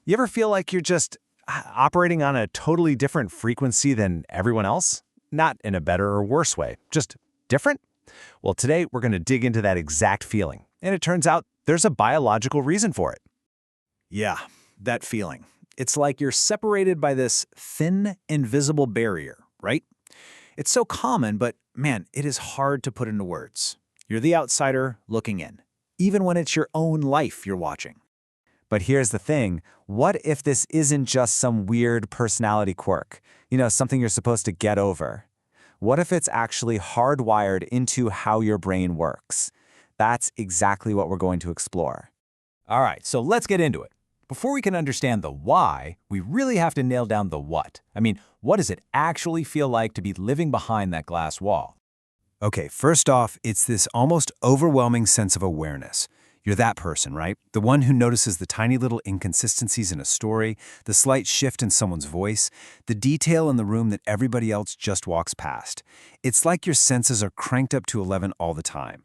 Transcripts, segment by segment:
You ever feel like you're just operating on a totally different frequency than everyone else? Not in a better or worse way, just different? Well, today we're going to dig into that exact feeling, and it turns out there's a biological reason for it. Yeah, that feeling. It's like you're separated by this thin, invisible barrier, right? It's so common, but man, it is hard to put into words. You're the outsider looking in, even when it's your own life you're watching. But here's the thing, what if this isn't just some weird personality quirk? Something you're supposed to get over? What if it's actually hardwired into how your brain works? That's exactly what we're going to explore. All right, so let's get into it. Before we can understand the why, we really have to nail down the what. What does it actually feel like to be living behind that glass wall? Okay, first off, it's this almost overwhelming sense of awareness. You're that person, right? The one who notices the tiny little inconsistencies in a story, the slight shift in someone's voice, the detail in the room that everybody else just walks past. It's like your senses are cranked up to 11 all the time.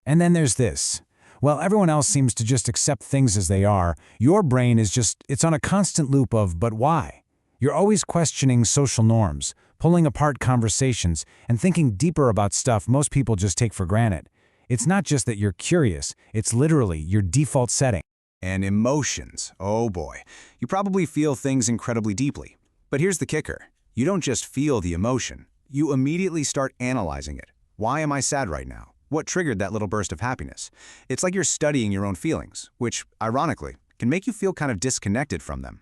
And then there's this. While everyone else seems to just accept things as they are, your brain it's on a constant loop of but why? You're always questioning social norms, pulling apart conversations, and thinking deeper about stuff most people just take for granted. It's not just that you're curious, it's literally your default setting. And emotions, oh boy. You probably feel things incredibly deeply. But here's the kicker. You don't just feel the emotion. You immediately start analyzing it. Why am I sad right now? What triggered that little burst of happiness? It's like you're studying your own feelings, which, ironically, can make you feel kind of disconnected from them.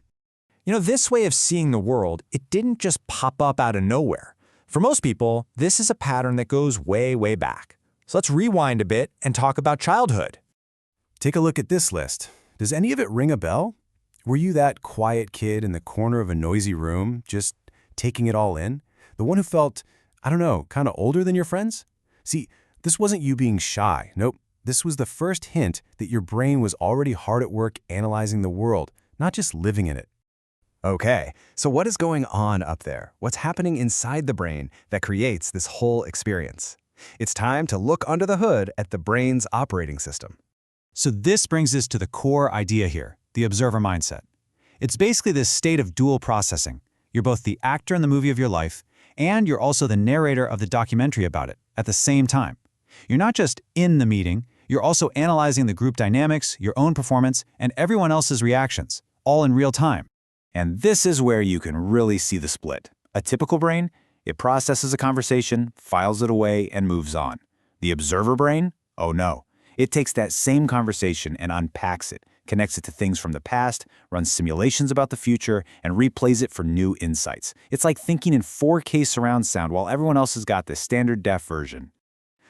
This way of seeing the world, it didn't just pop up out of nowhere. For most people, this is a pattern that goes way, way back. So let's rewind a bit and talk about childhood. Take a look at this list. Does any of it ring a bell? Were you that quiet kid in the corner of a noisy room, just taking it all in? The one who felt, kind of older than your friends? See, this wasn't you being shy. Nope. This was the first hint that your brain was already hard at work analyzing the world, not just living in it. Okay, so what is going on up there? What's happening inside the brain that creates this whole experience? It's time to look under the hood at the brain's operating system. So this brings us to the core idea here, the observer mindset. It's basically this state of dual processing. You're both the actor in the movie of your life, and you're also the narrator of the documentary about it at the same time. You're not just in the meeting, you're also analyzing the group dynamics, your own performance, and everyone else's reactions, all in real time. And this is where you can really see the split. A typical brain, it processes a conversation, files it away, and moves on. The observer brain? Oh no. It takes that same conversation and unpacks it, connects it to things from the past, runs simulations about the future, and replays it for new insights. It's like thinking in 4K surround sound while everyone else has got the standard def version.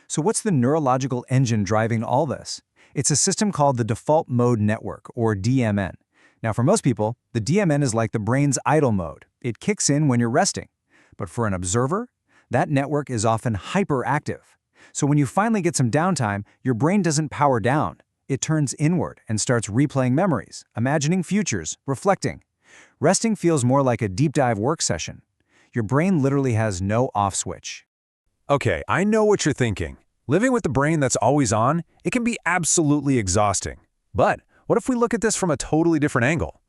So what's the neurological engine driving all this? It's a system called the default mode network, or DMN. Now, for most people, the DMN is like the brain's idle mode. It kicks in when you're resting. But for an observer, that network is often hyperactive. So when you finally get some downtime, your brain doesn't power down. It turns inward and starts replaying memories, imagining futures, reflecting. Resting feels more like a deep dive work session. Your brain literally has no off switch. Okay, I know what you're thinking. Living with the brain that's always on, it can be absolutely exhausting. But what if we look at this from a totally different angle?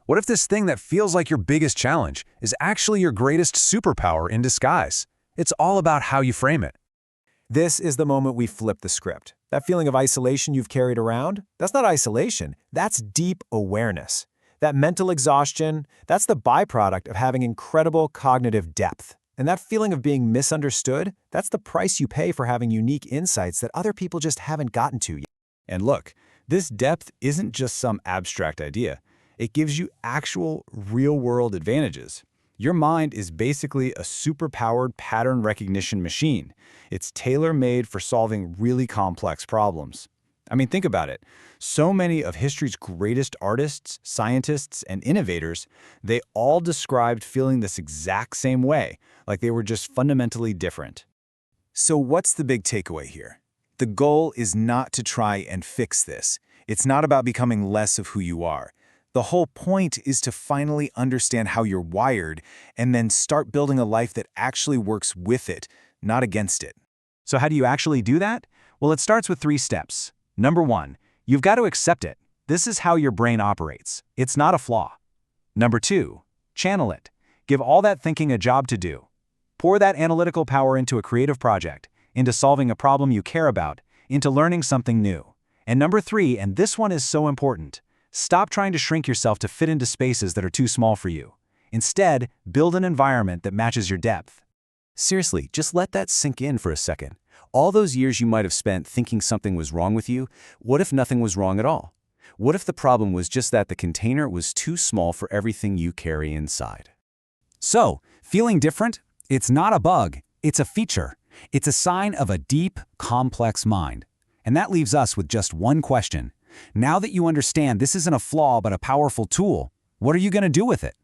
What if this thing that feels like your biggest challenge is actually your greatest superpower in disguise? It's all about how you frame it. This is the moment we flip the script. That feeling of isolation you've carried around, that's not isolation, that's deep awareness. That mental exhaustion, that's the byproduct of having incredible cognitive depth. And that feeling of being misunderstood, that's the price you pay for having unique insights that other people just haven't gotten to yet. And look, this depth isn't just some abstract idea. It gives you actual, real-world advantages. Your mind is basically a super-powered pattern recognition machine. It's tailor-made for solving really complex problems. Think about it. So many of history's greatest artists, scientists, and innovators, they all described feeling this exact same way, like they were just fundamentally different. So what's the big takeaway here? The goal is not to try and fix this. It's not about becoming less of who you are. The whole point is to finally understand how you're wired and then start building a life that actually works with it, not against it. So how do you actually do that? Well, it starts with 3 steps. Number 1, you've got to accept it. This is how your brain operates. It's not a flaw. Number 2, channel it. Give all that thinking a job to do. Pour that analytical power into a creative project, into solving a problem you care about, into learning something new. And number 3, and this one is so important, stop trying to shrink yourself to fit into spaces that are too small for you. Instead, build an environment that matches your depth. Seriously, just let that sink in for a second. All those years you might have spent thinking something was wrong with you, what if nothing was wrong at all? What if the problem was just that the container was too small for everything you carry inside? So, feeling different? It's not a bug, it's a feature. It's a sign of a deep, complex mind. And that leaves us with just one question. Now that you understand this isn't a flaw but a powerful tool, what are you going to do with it?